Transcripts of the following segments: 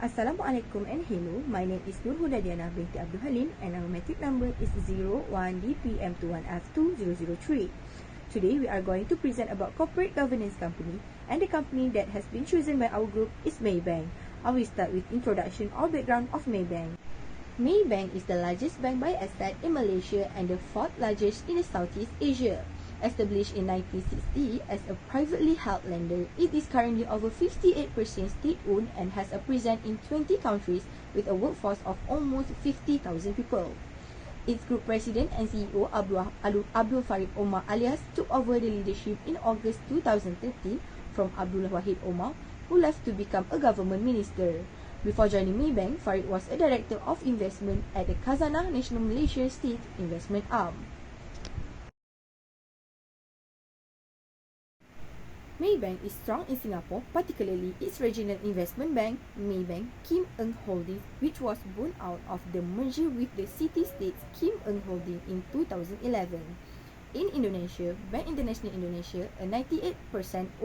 Assalamualaikum and hello, my name is Nur Huda Diana binti Abdul Halim and our matric number is 01 DPM3 Today we are going to present about corporate governance company, and the company that has been chosen by our group is Maybank. I will start with introduction or background of Maybank. Maybank is the largest bank by asset in Malaysia and the fourth largest in Southeast Asia. Established in 1960 as a privately held lender, it is currently over 58% state-owned and has a presence in 20 countries with a workforce of almost 50,000 people. Its group president and CEO Abdul Farid Omar alias took over the leadership in August 2013 from Abdul Wahid Omar, who left to become a government minister. Before joining Maybank, Farid was a director of investment at the Khazanah National Malaysia State Investment Arm. Maybank is strong in Singapore, particularly its regional investment bank, Maybank Kim Eng Holdings, which was born out of the merger with the city-states Kim Eng Holdings in 2011. In Indonesia, Bank International Indonesia, a 98%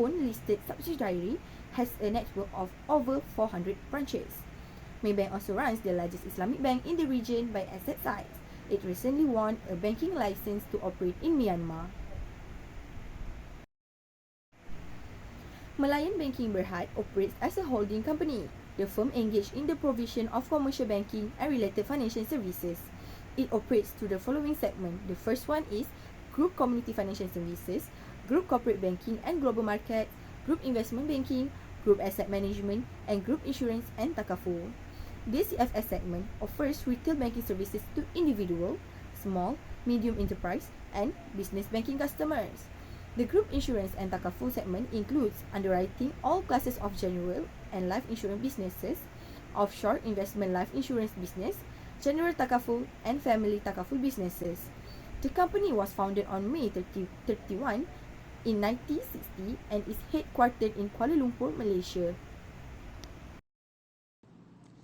owned listed subsidiary, has a network of over 400 branches. Maybank also runs the largest Islamic bank in the region by asset size. It recently won a banking license to operate in Myanmar. Malayan Banking Berhad operates as a holding company. The firm engaged in the provision of commercial banking and related financial services. It operates through the following segment. The first one is Group Community Financial Services, Group Corporate Banking and Global Markets, Group Investment Banking, Group Asset Management, and Group Insurance and Takaful. This CFS segment offers retail banking services to individual, small, medium enterprise, and business banking customers. The Group Insurance and Takaful segment includes underwriting all classes of general and life insurance businesses, offshore investment life insurance business, general Takaful, and family Takaful businesses. The company was founded on May 31 in 1960 and is headquartered in Kuala Lumpur, Malaysia.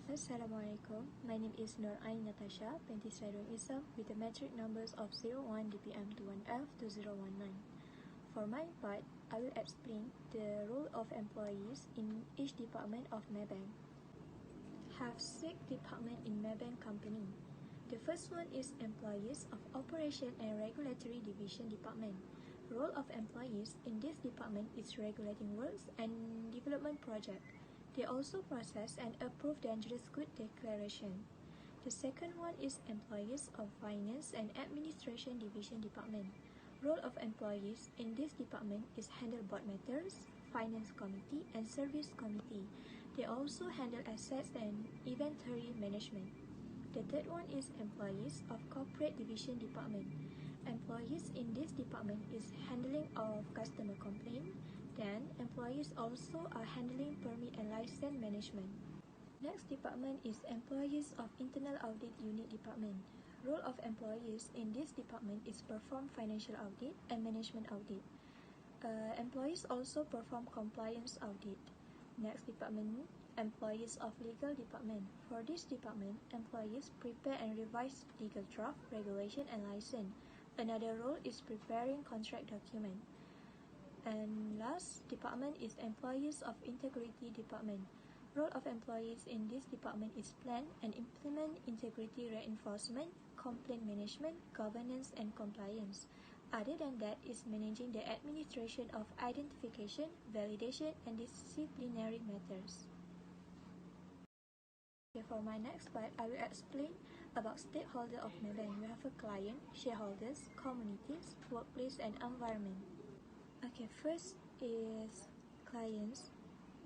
Assalamualaikum. My name is Nur Ain Natasha binti Saidun Isam with the matric numbers of 01 DPM21F to 019. For my part, I will explain the role of employees in each department of Maybank. Have 6 departments in Maybank company. The first one is Employees of Operation and Regulatory Division Department. Role of employees in this department is regulating works and development project. They also process and approve dangerous good declaration. The second one is Employees of Finance and Administration Division Department. Role of employees in this department is handle board matters, finance committee, and service committee. They also handle assets and inventory management. The third one is Employees of Corporate Division Department. Employees in this department is handling of customer complaint. Then, employees also are handling permit and license management. Next department is Employees of Internal Audit Unit Department. Role of employees in this department is perform financial audit and management audit. Employees also perform compliance audit. Next department, Employees of Legal Department. For this department, employees prepare and revise legal draft, regulation, and license. Another role is preparing contract document. And last department is Employees of Integrity Department. Role of employees in this department is plan and implement integrity reinforcement, complaint management, governance, and compliance. Other than that is managing the administration of identification, validation, and disciplinary matters. Okay, for my next part, I will explain about stakeholder of Maybank. We have a client, shareholders, communities, workplace, and environment. Okay, first is clients.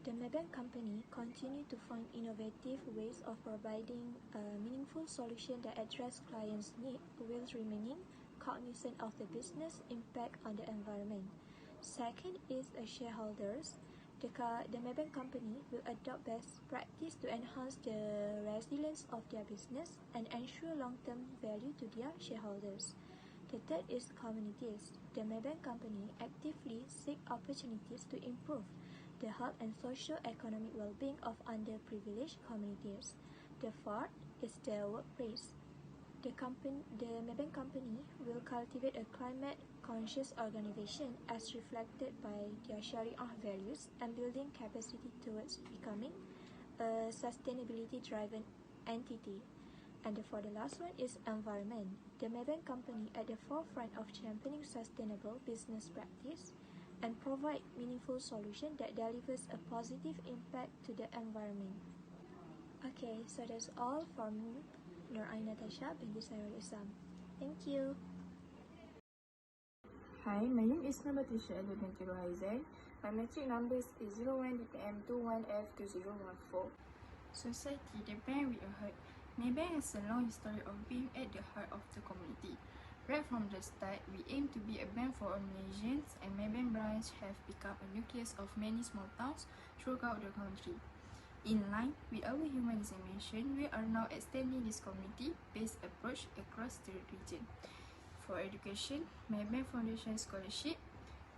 The Maybank company continue to find innovative ways of providing a meaningful solution that address clients' needs while remaining cognizant of the business impact on the environment. Second is shareholders. The Maybank company will adopt best practice to enhance the resilience of their business and ensure long-term value to their shareholders. The third is communities. The Maybank company actively seek opportunities to improve the health and socio-economic well-being of underprivileged communities. The fourth is the workplace. The Maybank company will cultivate a climate-conscious organization as reflected by their Shariah values and building capacity towards becoming a sustainability-driven entity. And for the last one is environment. The Maybank company at the forefront of championing sustainable business practice and provide meaningful solution that delivers a positive impact to the environment. Okay, so that's all from me, Nur Natasha binti Sairul Islam. Thank you. Hi, my name is Nabatisha Adventiro. My metric numbers is 01 DPM21F2014. Society, the bank we are heard. Maybank has a long history of being at the heart of the community. Right from the start, we aim to be a bank for all Malaysians, and Maybank branch have become a nucleus of many small towns throughout the country. In line with our humanization, we are now extending this community-based approach across the region. For education, Maybank Foundation Scholarship,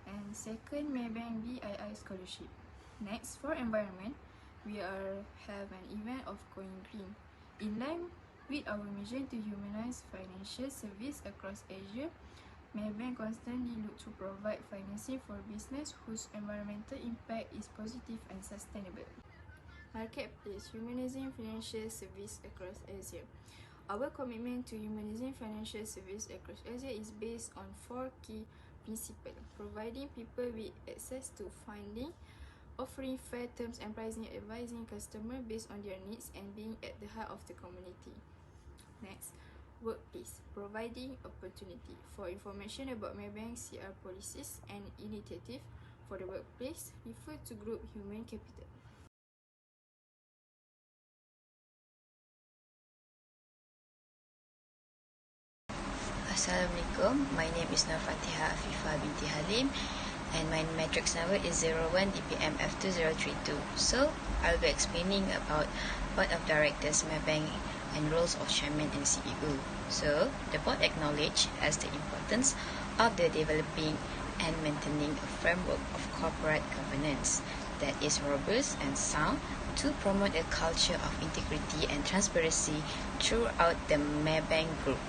and second, Maybank BII Scholarship. Next, for environment, we have an event of going green. In line with our mission to humanize financial service across Asia, Maybank constantly look to provide financing for business whose environmental impact is positive and sustainable. Marketplace, humanizing financial service across Asia. Our commitment to humanizing financial service across Asia is based on 4 key principles: providing people with access to funding, offering fair terms and pricing, advising customers based on their needs, and being at the heart of the community. Next, workplace, providing opportunity. For information about Maybank's CR policies and initiative for the workplace, refer to Group Human Capital. Assalamualaikum, my name is Nafatiha Afifah binti Halim, and my matrix number is 01 DPMF2032. So, I'll be explaining about Board of Directors Maybank and roles of Chairman and CEO. So, the board acknowledges the importance of the developing and maintaining a framework of corporate governance that is robust and sound to promote a culture of integrity and transparency throughout the Maybank Group.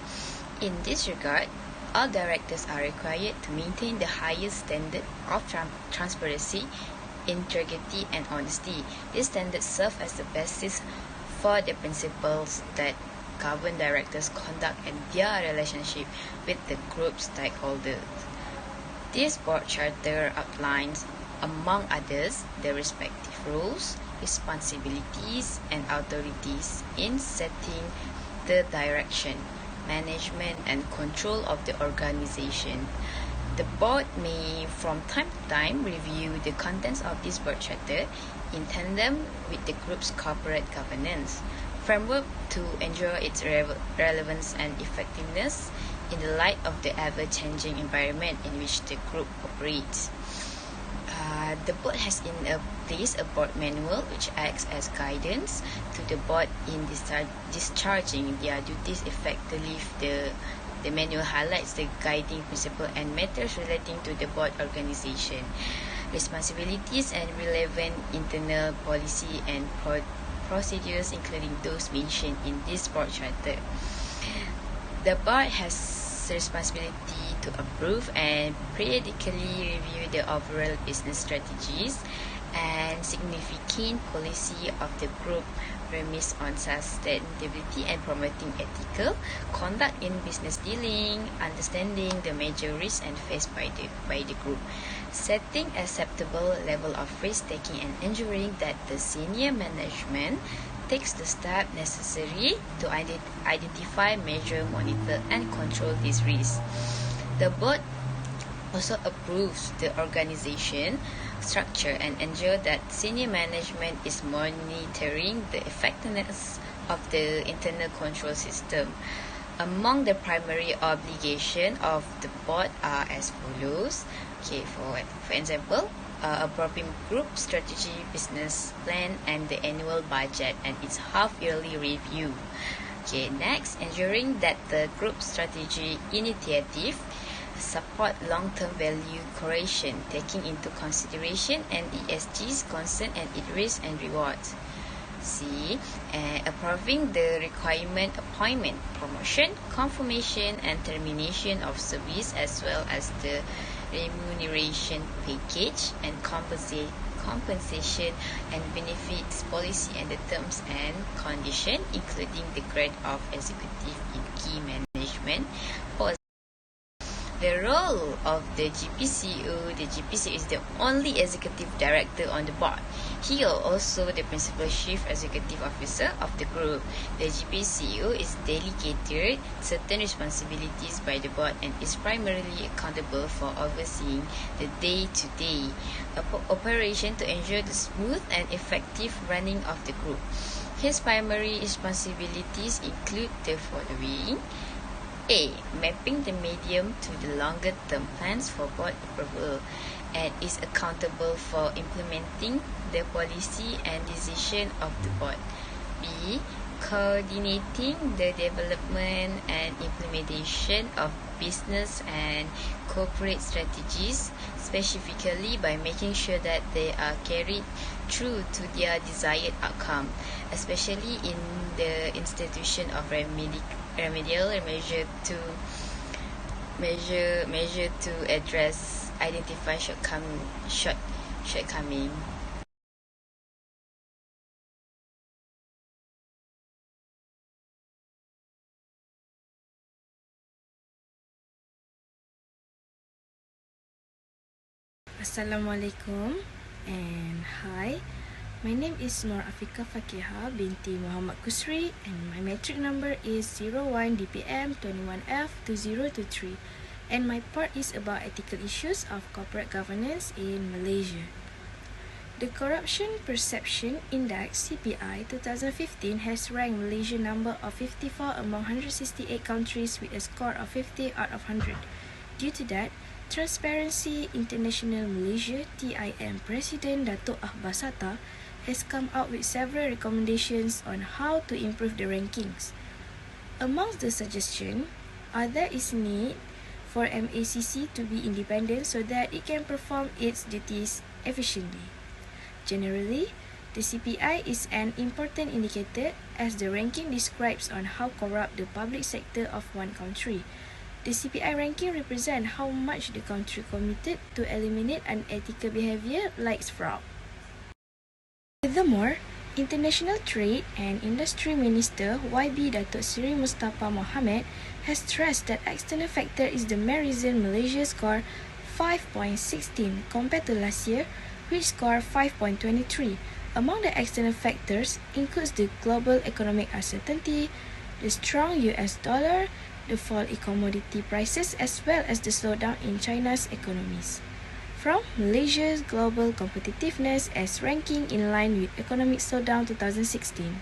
In this regard, all directors are required to maintain the highest standard of transparency, integrity, and honesty. These standards serve as the basis for the principles that govern directors' conduct and their relationship with the group stakeholders. This board charter outlines, among others, the respective roles, responsibilities, and authorities in setting the direction, management, and control of the organization. The board may from time to time review the contents of this board charter in tandem with the group's corporate governance framework to ensure its relevance and effectiveness in the light of the ever-changing environment in which the group operates. The board has in place a board manual which acts as guidance to the board in discharging their duties effectively. The manual highlights the guiding principle and matters relating to the board organization, responsibilities, and relevant internal policy and procedures, including those mentioned in this board charter. The board has responsibility to approve and periodically review the overall business strategies and significant policy of the group premised on sustainability and promoting ethical conduct in business dealing, understanding the major risks and faced by the group, setting acceptable level of risk taking, and ensuring that the senior management takes the step necessary to identify, measure, monitor, and control these risks. The board also approves the organization structure and ensure that senior management is monitoring the effectiveness of the internal control system. Among the primary obligations of the board are as follows. Okay, for example, approving group strategy, business plan, and the annual budget and its half-yearly review. Okay, next, ensuring that the group strategy initiative support long-term value creation, taking into consideration ESG's concern and its risks and rewards. C. Approving the requirement, appointment, promotion, confirmation, and termination of service, as well as the remuneration package and compensation compensation and benefits policy and the terms and conditions, including the grade of executive in key management posts. The role of the GPCO is the only executive director on the board. He is also the principal chief executive officer of the group. The GPCO is delegated certain responsibilities by the board and is primarily accountable for overseeing the day-to-day operation to ensure the smooth and effective running of the group. His primary responsibilities include the following. A. Mapping the medium to the longer term plans for board approval and is accountable for implementing the policy and decision of the board. B. Coordinating the development and implementation of business and corporate strategies, specifically by making sure that they are carried through to their desired outcome, especially in the institution of remedial measure to address identified shortcoming. Assalamualaikum and hi. My name is Nur Afika Fakiha binti Muhammad Kusri and my metric number is 01 DPM 21F2023 and my part is about ethical issues of corporate governance in Malaysia. The Corruption Perception Index CPI 2015 has ranked Malaysia number of 54 among 168 countries with a score of 50 out of 100. Due to that, Transparency International Malaysia TIM President Datuk Ahbah Sata has come out with several recommendations on how to improve the rankings. Amongst the suggestions are there is need for MACC to be independent so that it can perform its duties efficiently. Generally, the CPI is an important indicator as the ranking describes on how corrupt the public sector of one country. The CPI ranking represents how much the country committed to eliminate unethical behavior like fraud. Furthermore, International Trade and Industry Minister YB Datuk Seri Mustafa Mohamed has stressed that external factor is the main reason Malaysia scored 5.16 compared to last year, which scored 5.23. Among the external factors includes the global economic uncertainty, the strong US dollar, the fall in commodity prices as well as the slowdown in China's economies. From Malaysia's global competitiveness as ranking in line with economic slowdown 2016.